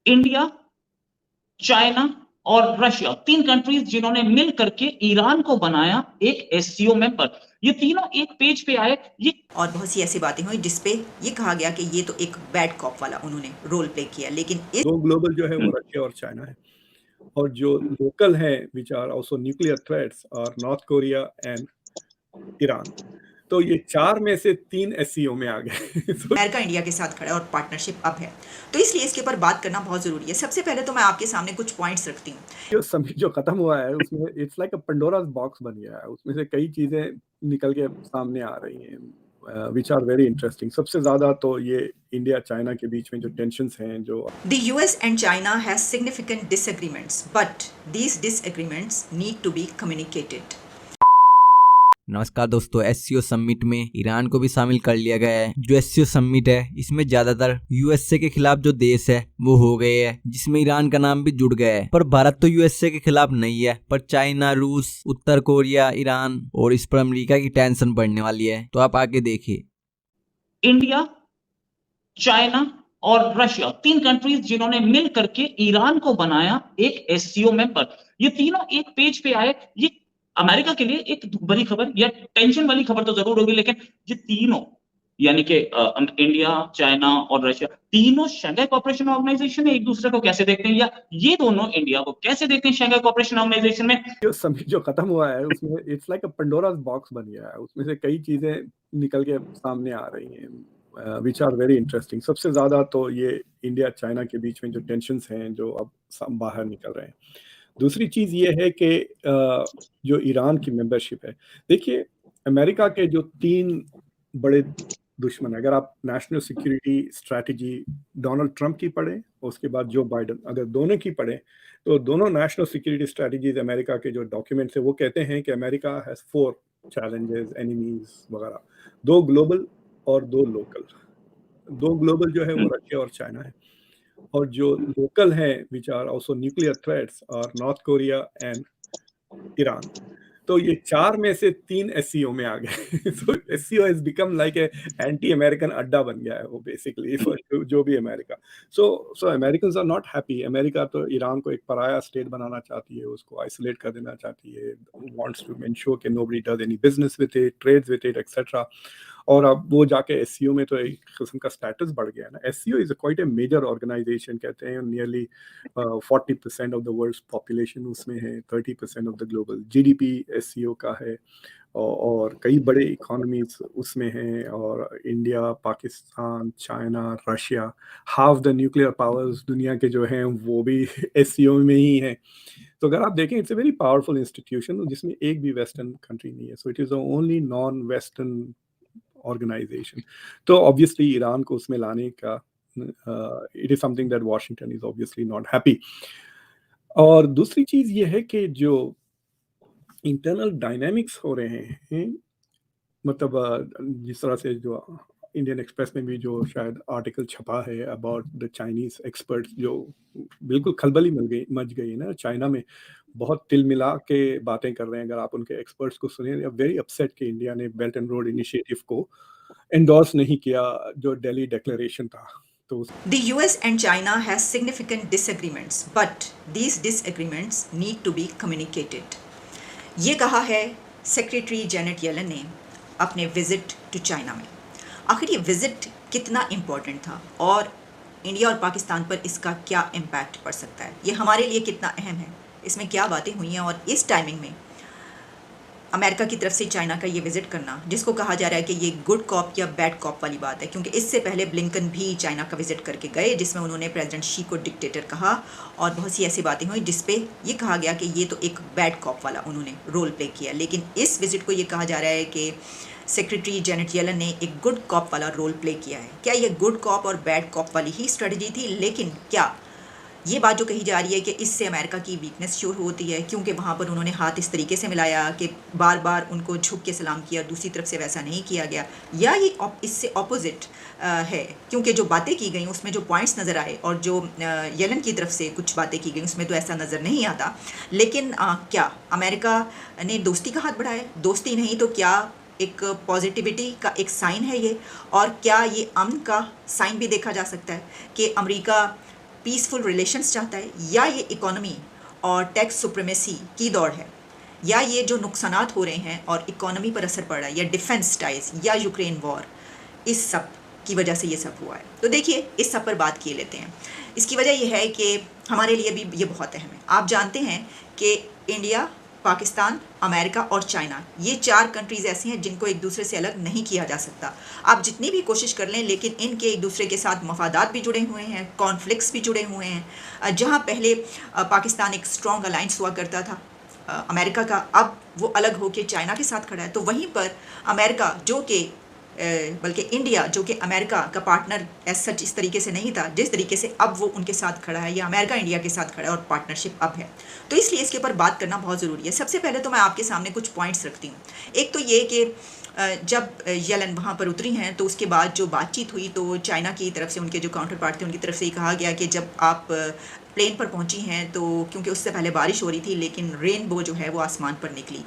India, China और Russia, 3 countries जिन्होंने मिल करके ईरान को बनाया एक एससीओ मेंबर। ये तीनों एक पेज पे आए। ये और बहुत सी ऐसी बातें हुई जिसपे ये कहा गया कि ये तो एक बैड कॉप वाला उन्होंने रोल प्ले किया, लेकिन इस दो ग्लोबल जो है वो रशिया और चाइना है, और जो लोकल है which are also nuclear threats are North Korea and Iran. तो ये 4 में से 3 एससीओ में आ गए। तो अमेरिका इंडिया के साथ खड़ा है और पार्टनरशिप अब है, तो इसलिए इसके ऊपर बात करना बहुत ज़रूरी है। सबसे पहले तो मैं आपके सामने कुछ पॉइंट्स रखती हूँ। जो समिट जो खत्म हुआ है उसमें इट्स लाइक अ पंडोरास बॉक्स बन गया है, उसमें से कई चीजें निकल के सामने आ रही हैं विच आर वेरी इंटरेस्टिंग। सबसे ज्यादा तो ये इंडिया चाइना के बीच में जो टेंशंस हैं, जो The US and China has significant disagreements, but these disagreements need to be communicated. नमस्कार दोस्तों, एससीओ समिट में ईरान को भी शामिल कर लिया गया है। जो एससीओ समिट है इसमें ज्यादातर यूएसए के खिलाफ जो देश है वो हो गए हैं, जिसमें ईरान का नाम भी जुड़ गया है। पर भारत तो यूएसए के खिलाफ नहीं है, पर चाइना, रूस, उत्तर कोरिया, ईरान और इस पर अमेरिका की टेंशन बढ़ने वाली है। तो आप आगे देखिए। इंडिया, चाइना और रशिया, 3 कंट्रीज जिन्होंने मिल करके ईरान को बनाया एक एससीओ मेंबर। ये तीनों एक पेज पे आए। ये अमेरिका के लिए एक बड़ी खबर या टेंशन वाली खबर तो जरूर होगी, लेकिन ये तीनों यानी कि इंडिया, चाइना और रशिया, तीनों शंघाई कोऑपरेशन ऑर्गेनाइजेशन में एक दूसरे को कैसे देखते हैं, या ये दोनों इंडिया को कैसे देखते हैं शंघाई कोऑपरेशन ऑर्गेनाइजेशन में। जो समिट जो खत्म हुआ है उसमें इट्स लाइक अ पंडोरास बॉक्स बन गया है, उसमें से कई चीजें निकल के सामने आ रही हैं विच आर वेरी इंटरेस्टिंग। सबसे ज्यादा तो ये इंडिया चाइना के बीच में जो टेंशंस हैं जो अब बाहर निकल रहे हैं। दूसरी चीज ये है कि जो ईरान की मेंबरशिप है, देखिए अमेरिका के जो 3 बड़े दुश्मन है, अगर आप national security strategy Donald Trump की पढ़ें, उसके बाद जो बाइडन, अगर दोनों की पढ़ें तो दोनों नेशनल सिक्योरिटी स्ट्रैटेजीज अमेरिका के जो डॉक्यूमेंट्स है वो कहते हैं कि अमेरिका हैज 4 चैलेंजेस, एनिमीज वगैरह, 2 ग्लोबल और 2 लोकल। 2 ग्लोबल जो है वो रशिया और चाइना है, और जो लोकल है which are also nuclear threats are North Korea and Iran. तो ये 4 में से 3 एससीओ में आ गए। तो SCO has become like a anti American अड्डा बन गया है वो बेसिकली फॉर जो भी अमेरिका। सो Americans are not happy. America तो ईरान को एक पराया स्टेट बनाना चाहती है, उसको आइसोलेट कर देना चाहती है, वांट्स टू एंश्योर कि nobody does any business with it, trades with it etcetera. और अब वो जाके एससीओ में तो एक किस्म का स्टेटस बढ़ गया ना। SCO is quite a major organization, कहते हैं nearly 40% of the world's population उसमें है, 30% of the global GDP SCO का है, और कई बड़े इकोनॉमीज उसमें हैं, और India, Pakistan, China, Russia, half the nuclear powers दुनिया के जो हैं वो भी एससीओ में ही हैं। तो अगर आप देखें it's a very powerful institution जिसमें एक भी वेस्टर्न कंट्री नहीं है। So it is the only non western organization. तो ऑब्वियसली ईरान को उसमें लाने का it is something that Washington is obviously not happy. और दूसरी चीज ये है कि जो इंटरनल डायनामिक्स हो रहे हैं, मतलब जिस तरह से जो इंडियन एक्सप्रेस में भी जो शायद आर्टिकल छपा है अबाउट द चाइनीज एक्सपर्ट्स, जो बिल्कुल खलबली मच गई ना चाइना में, बहुत तिलमिला के बातें कर रहे हैं। अगर आप उनके एक्सपर्ट्स को सुने, वेरी अपसेट कि इंडिया ने बेल्ट एंड रोड इनिशिएटिव को एंडोर्स नहीं किया जो दिल्ली डिक्लेरेशन था। तो The US and China has significant disagreements, but these disagreements need to be communicated. ये कहा है सेक्रेटरी जेनेट येलन ने अपने विजिट टू चाइना में। आखिर ये विजिट कितना इम्पोर्टेंट था और इंडिया और पाकिस्तान पर इसका क्या इम्पैक्ट पड़ सकता है, ये हमारे लिए कितना अहम है, इसमें क्या बातें हुई हैं, और इस टाइमिंग में अमेरिका की तरफ से चाइना का ये विजिट करना, जिसको कहा जा रहा है कि ये गुड कॉप या बैड कॉप वाली बात है, क्योंकि इससे पहले ब्लिंकन भी चाइना का विजिट करके गए, जिसमें उन्होंने प्रेसिडेंट शी को डिक्टेटर कहा, और बहुत सी ऐसी बातें हुई जिस पे ये कहा गया कि ये तो एक बैड कॉप वाला उन्होंने रोल प्ले किया। लेकिन इस विजिट को ये कहा जा रहा है कि सेक्रेटरी जेनेट येलन ने एक गुड कॉप वाला रोल प्ले किया है। क्या ये गुड कॉप और बैड कॉप वाली ही स्ट्रेटजी थी? लेकिन क्या ये बात जो कही जा रही है कि इससे अमेरिका की वीकनेस शुरू होती है, क्योंकि वहाँ पर उन्होंने हाथ इस तरीके से मिलाया कि बार बार उनको झुक के सलाम किया, दूसरी तरफ से वैसा नहीं किया गया, या ये इससे ऑपोजिट है? क्योंकि जो बातें की गई उसमें जो पॉइंट्स नज़र आए और जो येलन की तरफ से कुछ बातें की गई उसमें तो ऐसा नज़र नहीं आता। लेकिन क्या अमेरिका ने दोस्ती का हाथ बढ़ाया? दोस्ती नहीं तो क्या एक पॉजिटिविटी का एक साइन है ये? और क्या ये अमन का साइन भी देखा जा सकता है कि अमेरिका पीसफुल रिलेशंस चाहता है, या ये इकोनॉमी और टैक्स सुप्रीमेसी की दौड़ है, या ये जो नुकसानात हो रहे हैं और इकोनॉमी पर असर पड़ रहा है, या डिफेंस टाइज, या यूक्रेन वॉर, इस सब की वजह से ये सब हुआ है। तो देखिए, इस सब पर बात किए लेते हैं। इसकी वजह यह है कि हमारे लिए भी ये बहुत अहम है। आप जानते हैं कि इंडिया, पाकिस्तान, अमेरिका और चाइना, ये 4 कंट्रीज़ ऐसी हैं जिनको एक दूसरे से अलग नहीं किया जा सकता। आप जितनी भी कोशिश कर लें, लेकिन इनके एक दूसरे के साथ मफादात भी जुड़े हुए हैं, कॉन्फ्लिक्ट्स भी जुड़े हुए हैं। जहाँ पहले पाकिस्तान एक स्ट्रॉन्ग अलाइंस हुआ करता था अमेरिका का, अब वो अलग होकर चाइना के साथ खड़ा है। तो वहीं पर अमेरिका, जो कि बल्कि इंडिया, जो कि अमेरिका का पार्टनर एज सच इस तरीके से नहीं था जिस तरीके से अब वो उनके साथ खड़ा है, या अमेरिका इंडिया के साथ खड़ा है और पार्टनरशिप अब है। तो इसलिए इसके ऊपर बात करना बहुत ज़रूरी है। सबसे पहले तो मैं आपके सामने कुछ पॉइंट्स रखती हूँ। एक तो ये कि जब येलन वहाँ पर उतरी हैं तो उसके बाद जो बातचीत हुई, तो चाइना की तरफ से, उनके जो काउंटर पार्ट थे, उनकी तरफ से ये कहा गया कि जब आप प्लेन पर पहुँची हैं तो, क्योंकि उससे पहले बारिश हो रही थी, लेकिन रेनबो जो है वो आसमान पर निकली,